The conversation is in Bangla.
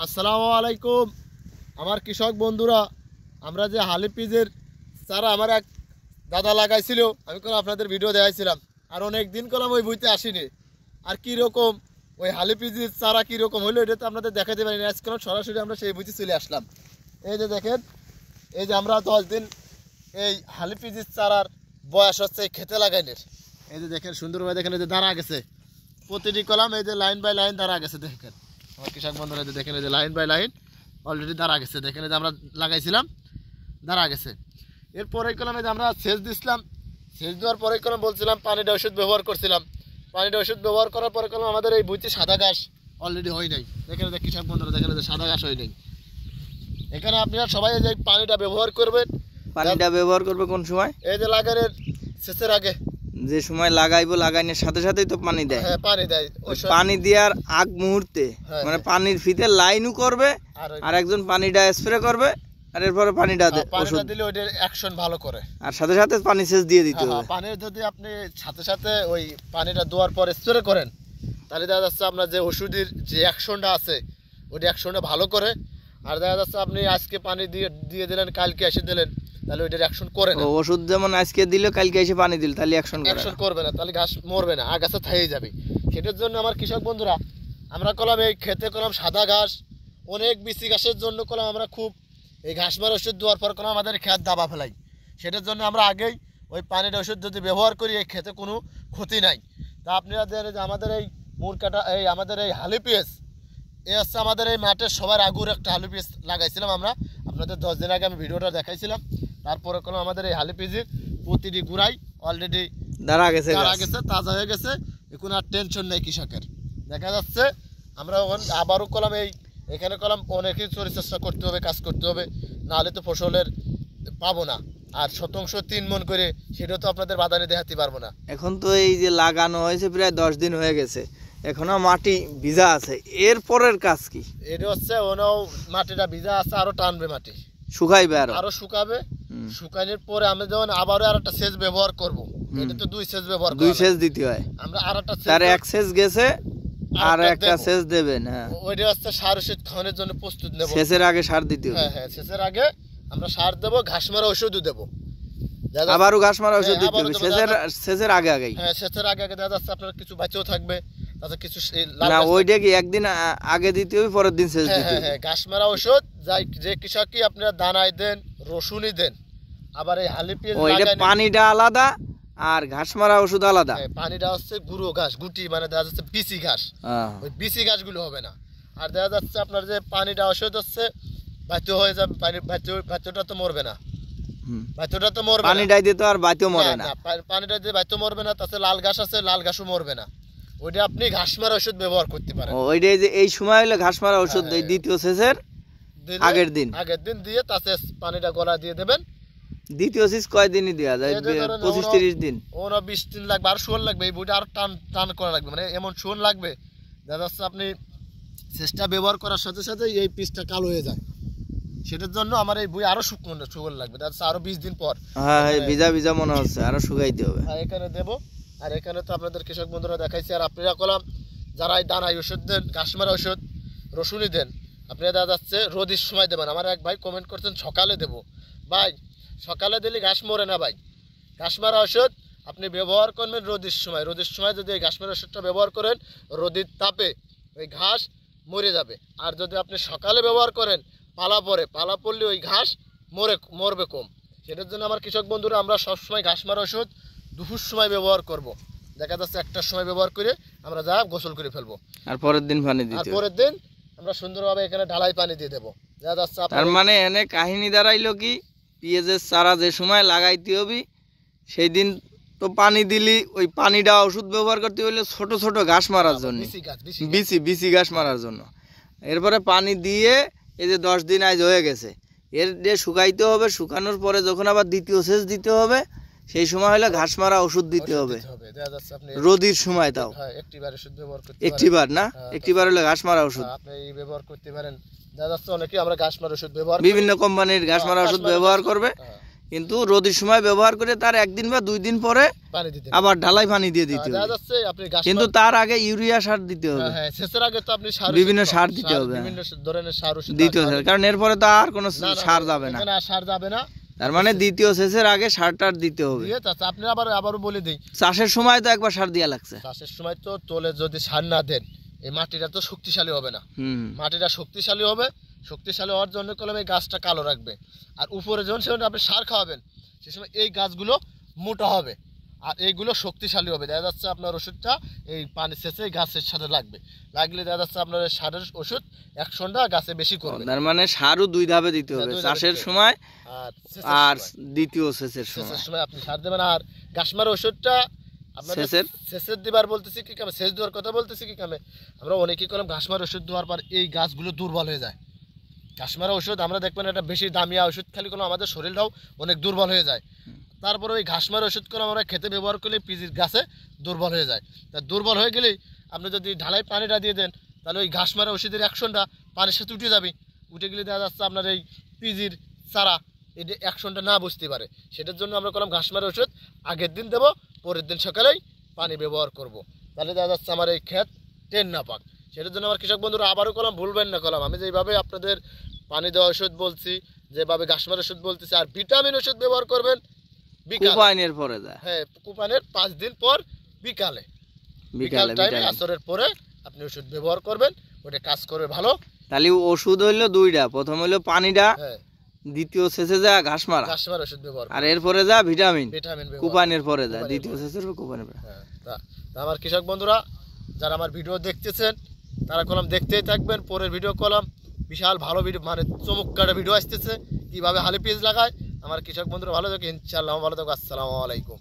আসসালামু আলাইকুম আমার কৃষক বন্ধুরা, আমরা যে হালি পিজের চারা আমার এক দাদা লাগাইছিল, আমি কোনো আপনাদের ভিডিও দেখাইছিলাম। আর অনেক দিন করলাম ওই বইতে আসিনি। আর কীরকম ওই হালি পিজের চারা কীরকম হইলো এটা তো আপনাদের দেখাতে পারি না। আজকে সরাসরি আমরা সেই বইতে চলে আসলাম। এই যে দেখেন, এই যে আমরা 10 দিন এই হালি পিজের চারার বয়স হচ্ছে খেতে লাগাইনের। এই যে দেখেন সুন্দরভাবে দেখেন, এই যে দাঁড়া গেছে প্রতিটি কলাম, এই যে লাইন বাই লাইন দাঁড়া গেছে। দেখেন আমার কৃষক বন্ধুরা, দেখেন এই যে লাইন বাই লাইন অলরেডি দাঁড়া গেছে। দেখেন এই যে আমরা লাগাইছিলাম দাঁড়া গেছে। এরপরে কলমে যে আমরা সেচ দিছিলাম, সেচ দেওয়ার পরে কলম বলছিলাম পানিটা ওষুধ ব্যবহার করছিলাম। পানিটা ওষুধ ব্যবহার করার পরে কলম আমাদের এই বুঝতে সাদা ঘাস অলরেডি হয় নাই। দেখেন যে কৃষক বন্ধুরা, দেখেন যে সাদা ঘাস হয় নাই। এখানে আপনারা সবাই যে পানিটা ব্যবহার করবেন। পানিটা ব্যবহার করবে কোন সময়? এই যে লাগানোর সেচের আগে, যে সময় লাগাইবো লাগাইনের সাথে সাথেই তো পানি দেয়। হ্যাঁ পানি দেয়। পানি দেওয়ার আগ মুহূর্তে মানে পানির ফিতে লাইনও করবে আর একজন পানিটা স্প্রে করবে, আর এরপরে পানিটা দিলে ওইটার অ্যাকশন ভালো করে, আর সাথে সাথে পানি সেচ দিয়ে দিতে হবে। পানির যদি আপনি সাথে সাথে ওই পানিটা দেওয়ার পর স্প্রে করেন, তাহলে দেখা যাচ্ছে আপনার যে ওষুধের যে অ্যাকশনটা আছে ওইটা অ্যাকশনটা ভালো করে। আর দেখা যাচ্ছে আপনি আজকে পানি দিয়ে দিলেন, কালকে এসে দিলেন, তাহলে ওইটার অ্যাকশন করে না। ওষুধ যেমন আজকে দিল কালকে এসে পানি দিল, তাহলে অ্যাকশন করবে না, তাহলে ঘাস মরবে না, আগাছা থাইয়ে যাবে। সেটার জন্য আমার কৃষক বন্ধুরা, আমরা কলাম এই খেতে কলাম সাদা ঘাস, অনেক বিচি ঘাসের জন্য কলাম আমরা খুব এই ঘাস মারা ওষুধ দেওয়ার পর কলাম আমাদের খেত দাবা ফেলাই। সেটার জন্য আমরা আগেই ওই পানির ওষুধ যদি ব্যবহার করি, এই খেতে কোনো ক্ষতি নাই। তা আপনারা জানেন যে আমাদের এই মুরকাটা এই আমাদের এই হালি পেঁয়াজ এ হচ্ছে আমাদের এই মাঠের সবার আগুর একটা হালি পেঁয়াজ লাগাইছিলাম আমরা। আপনাদের 10 দিন আগে আমি ভিডিওটা দেখাইছিলাম। তারপরে কোনো আমাদের এই হালি পেঁয়াজের প্রতিটি গুড়াই অলরেডি দাঁড়া গেছে, তাজা হয়ে গেছে। এখন আর টেনশন নেই কৃষকের। দেখা যাচ্ছে আমরা আবারও কলাম এখানে কলাম অনেকই পরিচর্যা করতে হবে, কাজ করতে হবে, নাহলে তো ফসলের পাবো না। আর শতাংশ 3 মণ করে সেটা তো আপনাদের বাজারে দেখাতে পারবো না। এখন তো এই যে লাগানো হয়েছে প্রায় 10 দিন হয়ে গেছে, এখনো মাটি ভিজা আছে। এর পরের কাজ কি? এটা হচ্ছে ওনাও মাটিটা ভিজা আছে, আরো টানবে, মাটি শুকাইবে, আরো শুকাবে। শুকানোর পরে আমরা যখন আবারও আর একটা সেচ ব্যবহার করব, এটা তো 2 সেচ ব্যবহার করব, 2 সেচ দিতে হয়। আমরা আর একটা তার এক সেচ গেছে আর একটা সেচ দেবেন। হ্যাঁ, ওইটা হচ্ছে সার ওষুধ খাওয়ানোর জন্য প্রস্তুত নেব। সেচের আগে সার দিতে হবে। হ্যাঁ হ্যাঁ, সেচের আগে আমরা সার দেব, ঘাস মারা ওষুধও দেব, আবারও ঘাস মারা ওষুধ দিতে হবে সেচের আগে আগেই। হ্যাঁ, সেচের আগে আগে দেখা যাচ্ছে আপনার কিছু বাঁচেও থাকবে, তাতে কিছু না ওইটা কি একদিন আগে দিতে হবে, পরের দিন সেচ দিতে হবে। হ্যাঁ, ঘাস মারা ওষুধ যে কৃষকই আপনারা দানাই দেন, রসুনই দেন, আবার এই হালি পেঁয়াজ ওইটা পানিটা আলাদা আর ঘাস মারা ওষুধ আলাদা। পানিটা হচ্ছে গুঁড়ো ঘাস, গুটি মানে দেখা যাচ্ছে বিচি ঘাস, ওই বিচি ঘাসগুলো হবে না। আর দেখা যাচ্ছে আপনার যে পানিটা ওষুধ হচ্ছে বাচ্চা হয়ে যাবে, বাচ্চাটা তো মরবে না, বাচ্চাটা তো মরবে, পানিটাই দিতে আর বাচ্চা মরে না, পানিটা দিয়ে বাচ্চা মরবে না। তাতে লাল ঘাস আছে, লাল ঘাসও মরবে না। ওইটা আপনি ঘাস মারা ওষুধ ব্যবহার করতে পারেন। ওইটা যে এই সময় হলে ঘাস মারা ওষুধ দ্বিতীয় সেচের আগের দিন দিয়ে তাতে পানিটা গলা দিয়ে দেবেন। দ্বিতীয় সেচ কয়দিনই দেওয়া যায়? 25-30 দিন, 20 দিন লাগবে, আর শোন লাগবে, এই বইটা আরো টান করা লাগবে, মানে এমন শোন লাগবে দেখা যাচ্ছে আপনি সেচটা ব্যবহার করার সাথে সাথে এই পিসটা কালো হয়ে যায়। সেটার জন্য আমার এই বই আরো শুকনো লাগবে, দেখা যাচ্ছে আরো 20 দিন পর। হ্যাঁ, ভিজা ভিজা মনে হচ্ছে, আরো শুকাইতে হবে। এখানে দেবো। আর এখানে তো আপনাদের কৃষক বন্ধুরা দেখাইছি। আর আপনারা কলাম যারা এই দানাই ওষুধ দেন, ঘাস মারা ওষুধ, রসুনই দেন, আপনারা দেখা যাচ্ছে রোদের সময় দেবেন। আমার এক ভাই কমেন্ট করছেন সকালে দেবো। ভাই সকালে দিলে ঘাস মরে না ভাই। ঘাস মারা ওষুধ আপনি ব্যবহার করবেন রোদের সময়। রোদের সময় যদি এই ঘাস মারা ওষুধটা ব্যবহার করেন, রোদের তাপে ওই ঘাস মরে যাবে। আর যদি আপনি সকালে ব্যবহার করেন, পালা পড়লে ওই ঘাস মরবে কম। সেটার জন্য আমার কৃষক বন্ধুরা, আমরা সবসময় ঘাস মারা ওষুধ দুপুর সময় ব্যবহার করব। দেখা যাচ্ছে 1টার সময় ব্যবহার করে আমরা যা গোসল করে ফেলবো, আর পরের দিন পানি দিতে, আর পরের দিন আমরা সুন্দরভাবে এখানে ঢালাই পানি দিয়ে দেবো। দেখা যাচ্ছে তার মানে এনে কাহিনী দাঁড়াইলো কি, পেঁয়াজের চারা যে সময় লাগাইতে হবে সেই দিন তো পানি দিলি, ওই পানিটা ওষুধ ব্যবহার করতে হইলে ছোট ছোট ঘাস মারার জন্য, বিচি ঘাস মারার জন্য। এরপরে পানি দিয়ে এই যে 10 দিন আজ হয়ে গেছে, এর দিয়ে শুকাইতে হবে। শুকানোর পরে যখন আবার দ্বিতীয় সেচ দিতে হবে, সেই সময় হলে ঘাস মারা ওষুধ দিতে হবে রোদির সময়। তাও একটিবার না, একটিবার হলে ঘাস মারা ওষুধ আপনি ব্যবহার করতে পারেন। দেখা যাচ্ছে অনেকে আমরা ঘাস মারা ওষুধ ব্যবহার, বিভিন্ন কোম্পানির ঘাস মারা ওষুধ ব্যবহার করবে। কিন্তু রোদের সময় ব্যবহার করে তার 1 দিন বা 2 দিন পরে পানি দিতে আবার ঢালাই পানি দিয়ে দিতে দেখা হবে। যাচ্ছে আপনি গাছ কিন্তু তার আগে ইউরিয়া সার দিতে হবে, হ্যাঁ সেচের আগে তো আপনি সার বিভিন্ন সার দিতে হবে, বিভিন্ন ধরনের সার ওষুধ দ্বিতীয় সার, কারণ এরপরে তো আর কোনো সার যাবে না। এখানে আর সার যাবে না, তার মানে দ্বিতীয় সেচের আগে সারটার দিতে হবে। দিয়ে তাতে আপনি আবারও বলে দিই, চাষের সময় তো একবার সার দেওয়া লাগছে। চাষের সময় তো তোলে যদি সার না দেন এই মাটিটা তো শক্তিশালী হবে না। মাটিটা শক্তিশালী হবে, শক্তিশালী হওয়ার জন্য কলম এই গাছটা কালো রাখবে। আর উপরে যখন সেখানে আপনি সার খাওয়াবেন সে সময় এই গাছগুলো মোটা হবে আর এইগুলো শক্তিশালী হবে। দেখা যাচ্ছে আপনার ওষুধটা এই পানি সেচে গাছের সাথে লাগলে দেখা যাচ্ছে আপনার সারের ওষুধ অ্যাকশনটা গাছে বেশি করবে। তার মানে সারও 2 ধাপে দিতে হবে, চাষের সময় আর দ্বিতীয় সেচের সময় আপনি সার দেবেন। আর ঘাস মারা ওষুধটা সেচের দিবার বলতেছি কি কামে, সেচ দেওয়ার কথা বলতেছি কি কামে, আমরা অনেকেই করলাম ঘাস মারা ওষুধ দেওয়ার পর এই গাছগুলো দুর্বল হয়ে যায়। ঘাস মারা ওষুধ আমরা দেখবেন এটা বেশি দামিয়া ওষুধ খালি করলাম আমাদের শরীরটাও অনেক দুর্বল হয়ে যায়। তারপরে ওই ঘাস মারা ওষুধ করে আমরা খেতে ব্যবহার করলে পিজির গাছে দুর্বল হয়ে যায়। তা দুর্বল হয়ে গেলেই আপনি যদি ঢালাই পানিটা দিয়ে দেন তাহলে ওই ঘাস মারা ওষুধের অ্যাকশনটা পানির সাথে উঠে যাবে। উঠে গেলে দেখা যাচ্ছে আপনার এই পিজির চারা এই অ্যাকশনটা না বুঝতে পারে। সেটার জন্য আমরা করলাম ঘাস মারা ওষুধ আগের দিন দেবো, পরের দিন সকালেই পানি ব্যবহার করব। তাহলে দেখা যাচ্ছে আমার এই ক্ষেত টেন না পাক। সেটার জন্য আমার কৃষক বন্ধুরা আবারও কলম ভুলবেন না, কলম আমি যেভাবে আপনাদের পানি দেওয়া ওষুধ বলছি, যেভাবে ঘাস মারা ওষুধ বলতেছি, আর ভিটামিন ওষুধ ব্যবহার করবেন কুপাইনের পরে, হ্যাঁ কুপানের 5 দিন পর বিকাল টাইমে আসরের পরে আপনি ওষুধ ব্যবহার করবেন, ওটা কাজ করবে ভালো। তাহলে ওষুধ হইলো 2টা, প্রথম হইলো পানিটা, দ্বিতীয় সেচে যা ঘাস মারা ওষুধ ব্যবহার, আর এরপরে যা ভিটামিন কুপানের পরে যা দ্বিতীয় সেচের কুপানের পরে। আমার কৃষক বন্ধুরা যারা আমার ভিডিও দেখতেছেন তারা কলম দেখতেই থাকবেন। পরের ভিডিও কলম বিশাল ভালো ভিডিও, মানে চমৎকার ভিডিও আসতেছে কিভাবে হালি পিস লাগায়। আমার কৃষক বন্ধুরা ভালো থাকুক, ইনশাআল্লাহ ভালো থাকুক। আসসালামু আলাইকুম।